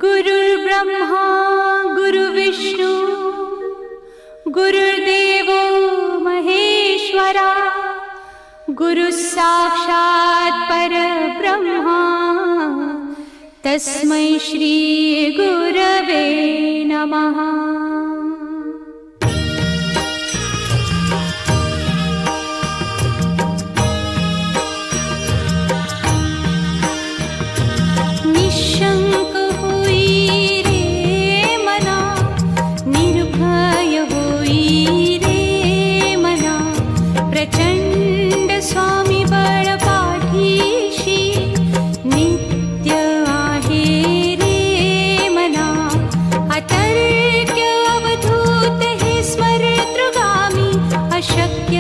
गुरुर्ब्रह्मा गुरुविष्णू गुरुर्देवो महेश्वरा गुरुः साक्षात् परब्रह्मा तस्मै श्री गुरवे नमः। निशंक होई रे मना, निर्भय होई रे मना, प्रचंड स्वामी बळ पाठीशी नित्य आहे रे मना। अतर्क्य अवधूत हे स्मरतृगामी, अशक्य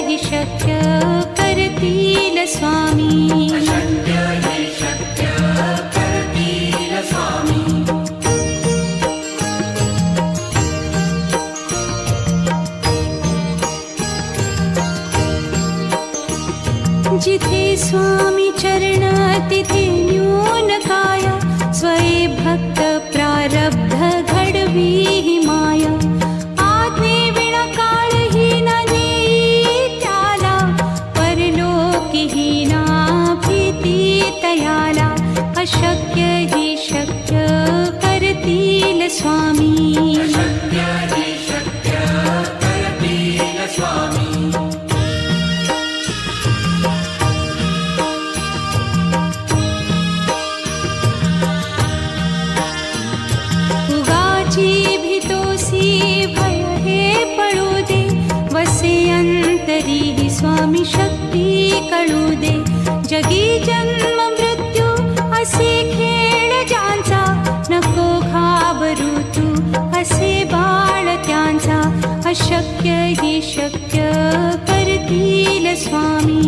हि शक्य करतील स्वामी। जिथे स्वामी चरण तिथे न्यून काया, स्वये भक्त प्रारब्ध घडवी ही माया। आज्ञे विना काळही न नेई त्याला, परलोकी ही ना भीती तयाला। अशक्य ही शक्य करतील स्वामी। भय हे पळू दे, वसे अंतरी ही स्वामी शक्ती कळू दे। जगी जन्म मृत्यू असे खेळ ज्यांचा, नको घाबरू तू असे बाळ त्यांचा। अशक्य ही शक्य करतील स्वामी।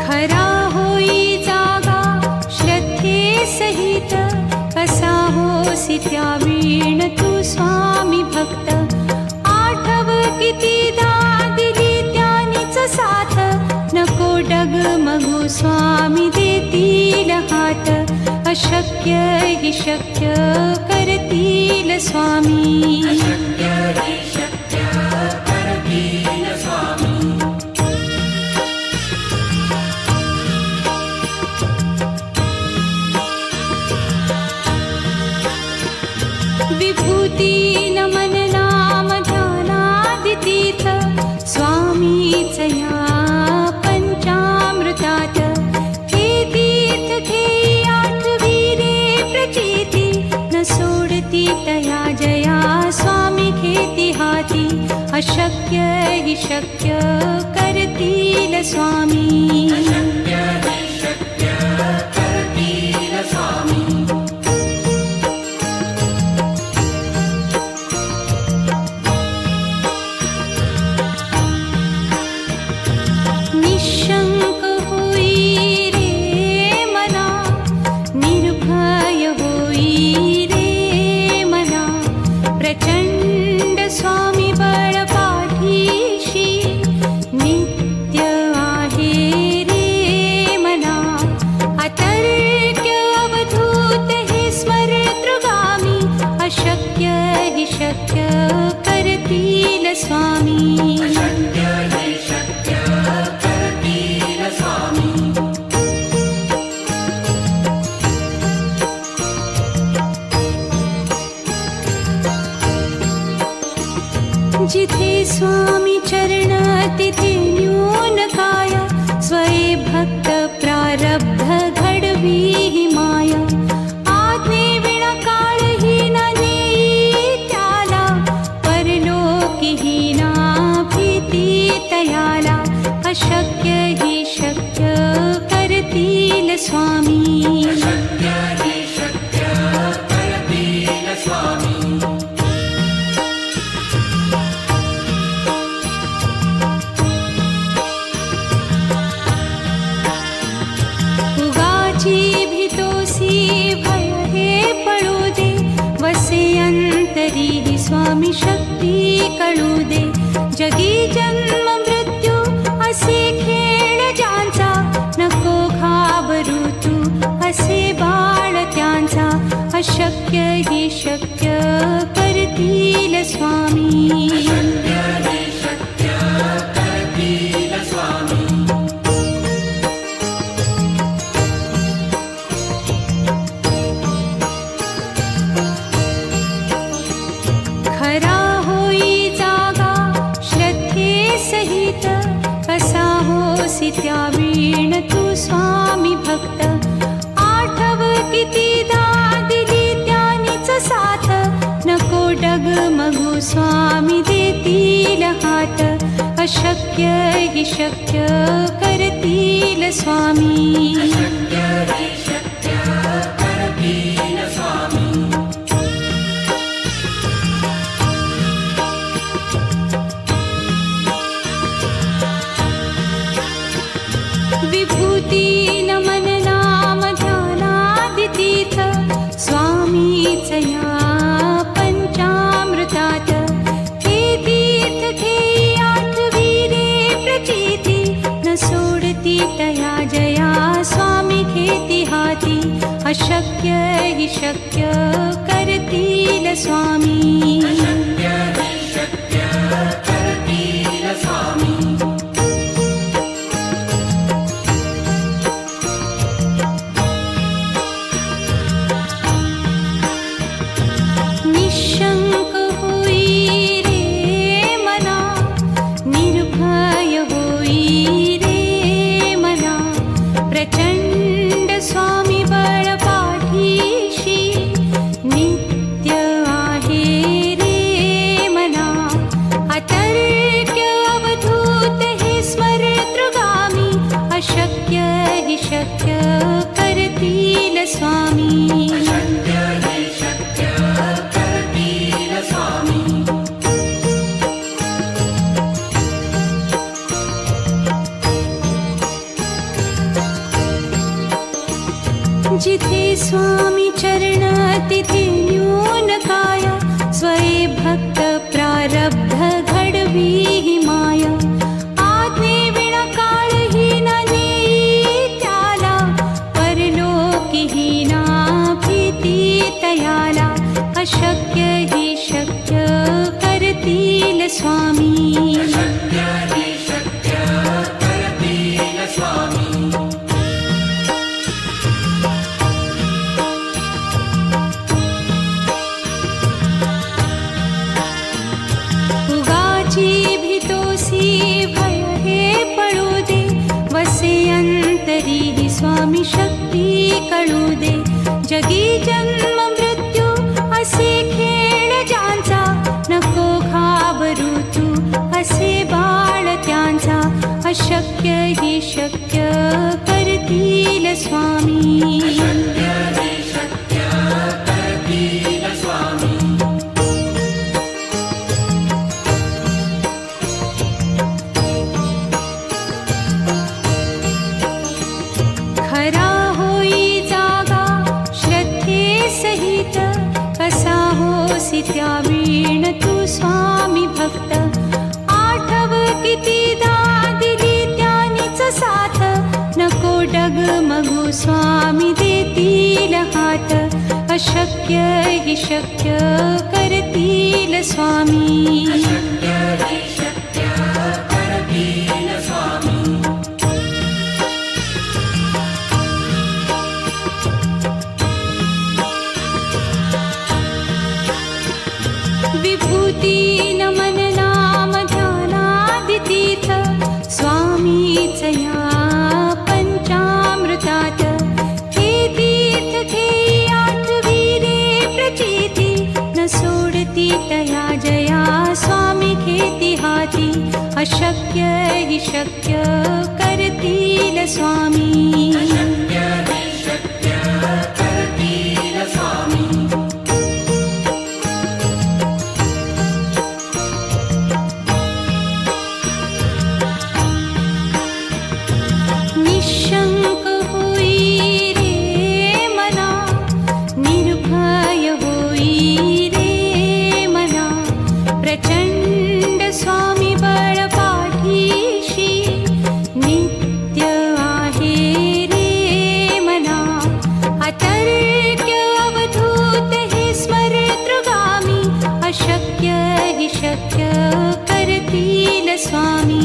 खरा होई जागा श्रद्धे सहित, कसा होसी त्या वीण तू स्वामी भक्त। आठव कितीदा दिली त्यानीच साथ, नको डगमगू स्वामी देतील हात। अशक्य हि शक्य करतील स्वामी। विभूती नमन नाम ध्यानादि तीर्थ, स्वामीच या पंचामृतात। हे तीर्थ घेई आठवी रे प्रचिती, न सोडती तया जया स्वामी घेती हाती। अशक्य हि शक्य करतील स्वामी। निशंक होई रे मना, निर्भय होई रे मना, प्रचंड स्वामी बळ पाठीशी नित्य आहे रे मना। अतर्क्य अवधूत हे स्मरतृगामी, अशक्य हि शक्य करतील स्वामी। जिथे स्वामी चरण तिथे न्यून काया, स्वये भक्त प्रारब्ध घडवी ही माया। आज्ञे विना काळही न नेई त्याला, परलोकी ही ना भीती तयाला। अशक्य ही शक्य करतील स्वामी। भीतोसी भय हे पळू दे, वसे अंत तरीही स्वामी शक्ती कळू दे. जगी जन्म मृत्यू असे खेळ ज्यांचा, नको घाबरू तू असे बाळ त्यांचा. अशक्य ही शक्य करतील स्वामी. खरा होई जागा श्रद्धे सहित, कसा होसी त्या वीण तू स्वामी भक्त. आठव कितीदा दिली त्यानीच साथ, नको डगमगू स्वामी देतील हात. अशक्य ही शक्य करतील स्वामी. विभूती नमन नाम ध्यानादितीर्थ, स्वामीच या पंचामृतात. हे तीर्थ घेई आठवी रे प्रचिती, न सोडती तया जया स्वामी घेती हाती. अशक्य ही शक्य करतील स्वामी. निशंक होई रे मना, निर्भय होई रे मना. प्रचंड स्वामी बळ पाठीशी, नित्य आहे रे मना. अतर्क्य अवधूत हे स्मरतृगामी, अशक्य हि शक्य करतील स्वामी. जिथे स्वामी चरण तिथे न्यून काया, स्वये भक्त प्रारब्ध घडवी ही माया. आज्ञे विना काळही न नेई त्याला, परलोकीही ना भीती तयाला. अशक्य ही शक्य करतील स्वामी. भीतोसी भय हे पळू दे, वसे अंतरी ही स्वामी शक्ती कळू दे. जगी जन्म मृत्यू असे खेळ ज्यांचा, नको घाबरू तू असे बाळ त्यांचा. अशक्य ही शक्य करतील स्वामी. खरा होई जागा श्रद्धे सहित, कसा होसी त्या वीण तू स्वामी भक्त. आठव कितीदा दिली त्यानीच साथ, नको डगमगू स्वामी देतील हात. अशक्य हि शक्य करतील स्वामी. विभूती नमन नाम ध्यानादितीर्थ, स्वामीच या पंचामृतात. हे तीर्थ घेई आठवी रे प्रचिती, न सोडती तया जया स्वामी घेती हाती. अशक्य हि शक्य करतील स्वामी. निशंक होई रे मना, निर्भय होई रे शक्य करतील स्वामी.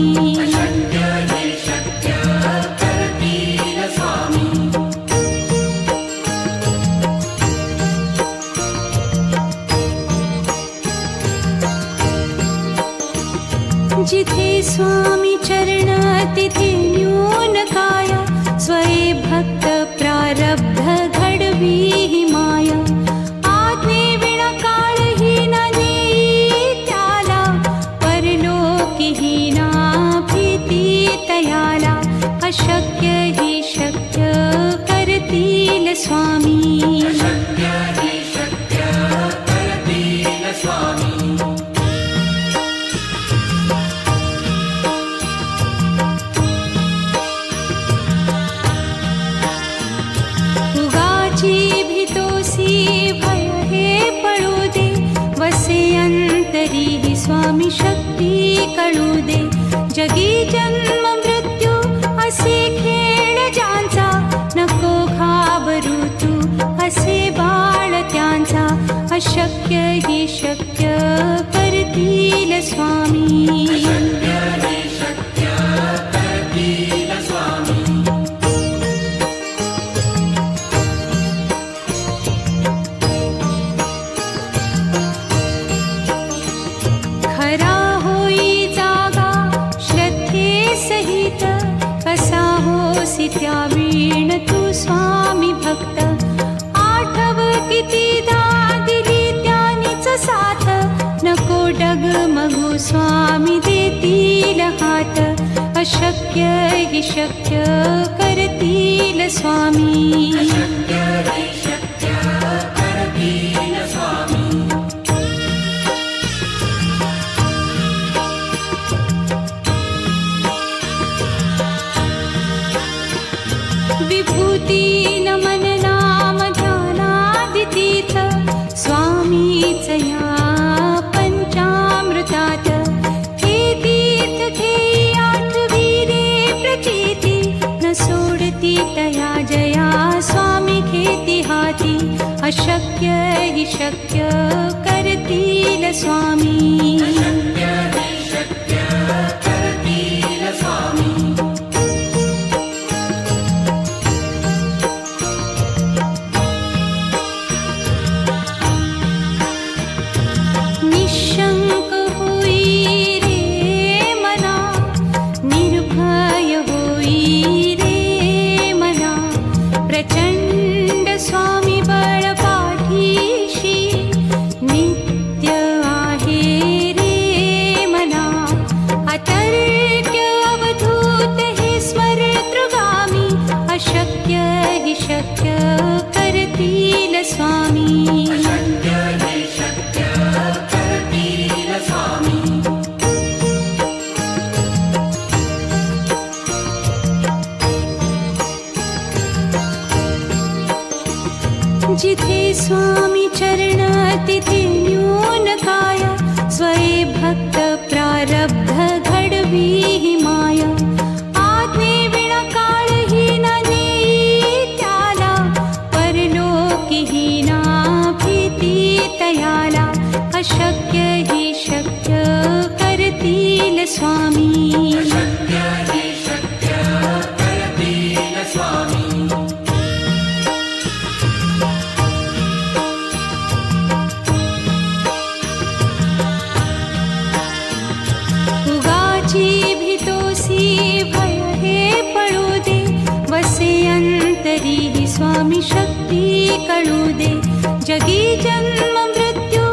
जिथे स्वामी चरण तिथे न्यून काया, स्वये भक्त प्रारब्ध घडवी ही माया. आज्ञे विना काळही न नेई त्याला, परलोकीही ना भीती तयाला. अशक्य ही शक्य करतील स्वामी. भय हे पळू दे, वसे अंतरी ही स्वामी शक्ती कळू दे. जगी जन्म मृत्यू असे खेळ ज्यांचा, नको घाबरू तू असे बाळ त्यांचा. अशक्य ही शक्य करतील स्वामी. खरा होई जागा श्रद्धे सहित, कसा होसी त्या वीण तू स्वामी भक्त. आठव कितीदा दिली त्यानीच साथ, नको डगमगू स्वामी देतील हात. अशक्य ही शक्य करतील स्वामी. विभूती नमन नाम ध्यानादितीर्थ, स्वामीच या पंचामृतात. हे तीर्थ घेई आठवी रे प्रचिती, न सोडती तया जया स्वामी घेती हाती. अशक्य ही शक्य करतील स्वामी. निशंक होई रे मना, निर्भय होई रे मना. प्रचंड स्वामी बळ पाठीशी, नित्य आहे रे मना. अतर्क्य अवधूत हे स्मरतृगामी, अशक्य ही शक्य करतील स्वामी. जिथे स्वामी चरण तिथे न्यून काया, स्वये भक्त प्रारब्ध घडवी ही माया. आज्ञे विना काळही न नेई त्याला, परलोकीही ना भीती तयाला. अशक्य ही शक्य करतील स्वामी. भय हे पळू दे, वसे अंतरी ही स्वामी शक्ती कळू दे. जगी जन्म मृत्यू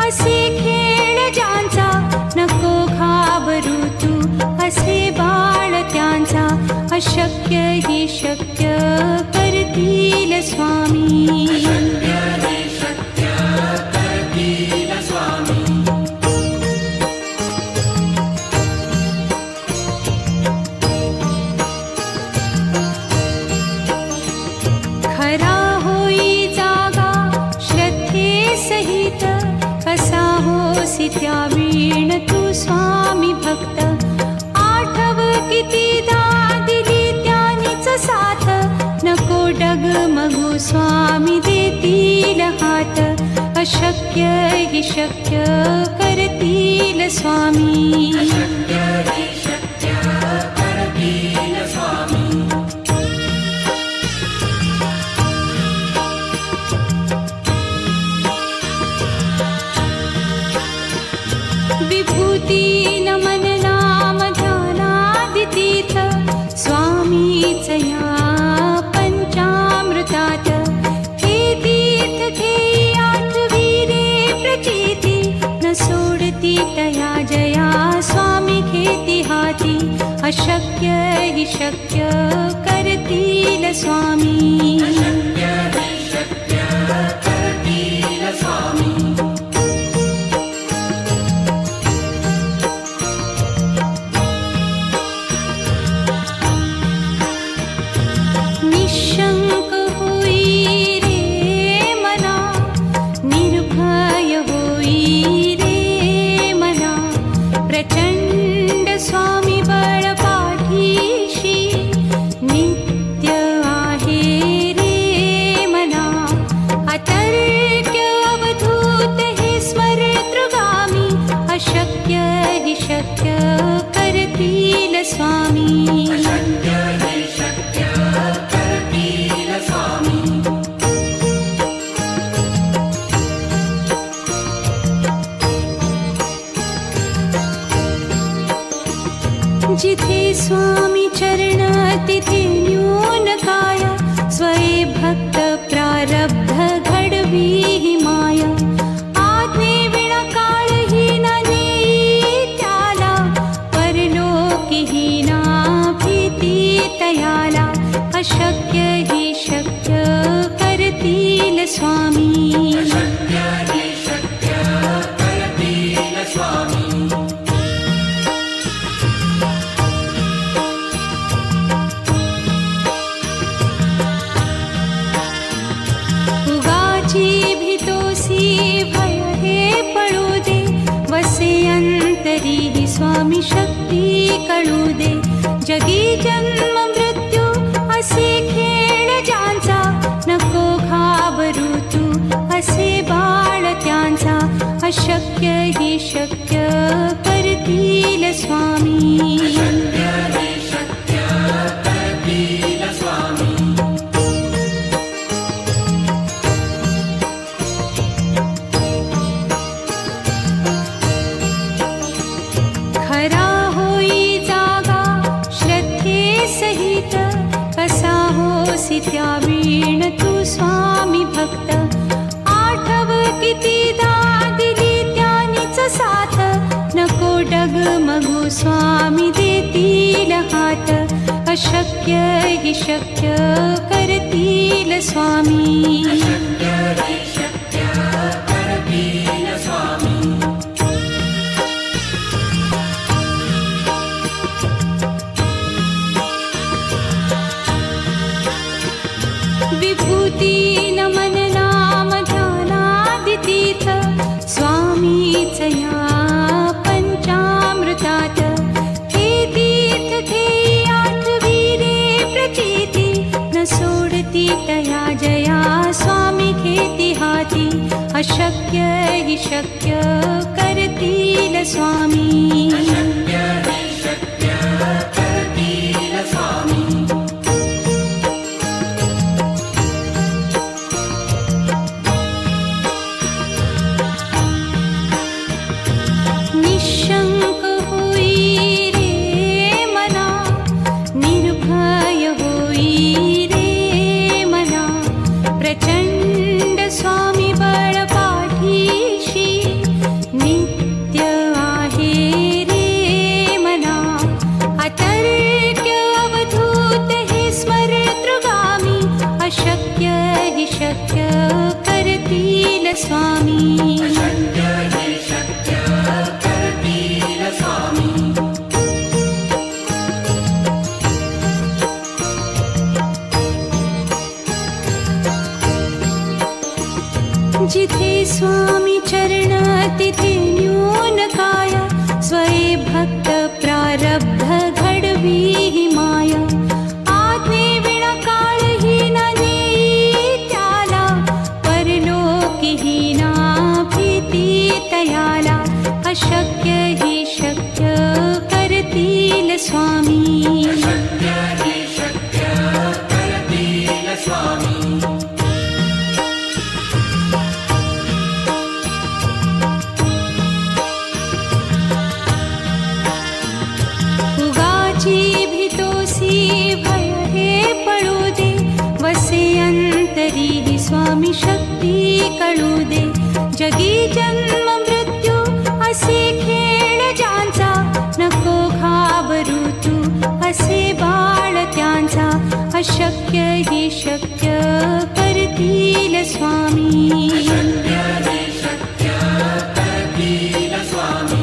असे खेळ ज्यांचा, नको घाबरू तू असे बाळ त्यांचा. अशक्य ही शक्य करतील स्वामी. खरा होई जागा श्रद्धे सहित, कसा होसी त्या वीण तू स्वामी भक्त. आठव कितीदा दिली त्यानीच साथ, नको डगमगू स्वामी देतील हात. अशक्य ही शक्य करतील करतील स्वामी. विभूती नमन नाम ध्यानादितीर्थ स्वामीच या पंचामृतात. हे तीर्थ घेई आठविरे प्रचिती न सोडती तया जया स्वामी घेती हाती. अशक्य हि शक्य करतील स्वामी. निशंक होई रे मना, निर्भय होई रे मना. प्रचंड स्वामी बळ पाठीशी नित्य आहे रे मना. अतर्क्य अवधूत हे स्मरतृगामी. अशक्य हि शक्य करतील स्वामी. जिथे स्वामी चरण तिथे न्यून काय. स्वये भक्त प्रारब्ध घडवी हि माया. आज्ञे विना काळही न नेई त्याला. परलोकी हि ना भीती तयाला. अशक्य हि शक्य करतील स्वामी. भय हे पळू दे. वसे अंतरी हि स्वामी शक्ती कळू दे. जगी जन्म मृत्यू असे खेळ ज्यांचा. नको घाबरू तू असे बाळ त्यांचा. अशक्य हि शक्य करतील स्वामी. खरा होई जागा श्रद्धे सहित. कसा होसी त्या वीण तू स्वामी भक्त. आठव कितीदा दिली त्यानीच साथ. नको डगमगू स्वामी देतील हात. अशक्य हि शक्य करतील स्वामी. विभूती नमन नाम ध्यानादितीर्थ स्वामीच या पंचामृतात. हे तीर्थ घेई आठविरे प्रचिती न सोडती तया जया स्वामी घेती हाती. अशक्य हि शक्य करतील स्वामी. निशंक होई रे मना, निर्भय होई रे मना. प्रचंड स्वामी बळ पाठीशी नित्य आहे रे मना. अतर्क्य अवधूत हे स्मरतृगामी. अशक्य हि शक्य करतील स्वामी. जिथे स्वामी चरण तिथे न्यून काय. स्वये भक्त प्रारब्ध घडवी हि माया. आज्ञे विना काळही न नेई त्याला. परलोकी हि ना भीती तयाला. अशक्य स्वामी शक्य हि शक्य करतील स्वामी उगाची भीतोसी भय हे पळू दे वसे अंतरी ही स्वामी शक्ती कळू दे जगी जन्म मृत्यू असे खेळ ज्यांचा नको घाबरू तू असे बाळ त्यांचा अशक्य ही शक्य करतील स्वामी शक्य हि शक्य करतील स्वामी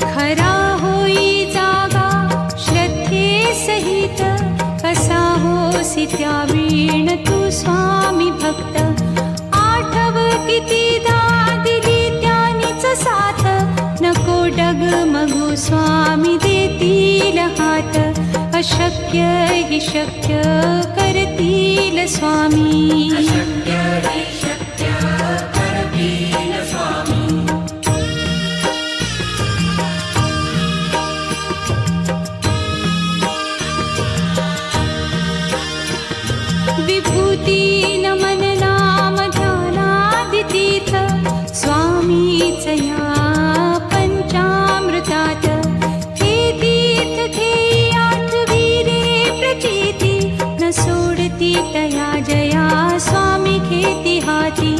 खरा होई जागा श्रद्धे सहित कसा होसी त्या वीण तू स्वामी भक्त आठव कितीदा दिली त्यानीच साथ नको डगमगू स्वामी देतील हात अशक्य हि शक्य करतील स्वामी शक्य हि शक्य करतील स्वामी विभूती नमन नाम ध्यानादितीर्थ स्वामीच या पंचामृतात हे तीर्थ घेई आठवीरे प्रचिती न सोडती तया जया स्वामी घेती हाती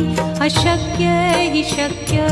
अशक्य हि शक्य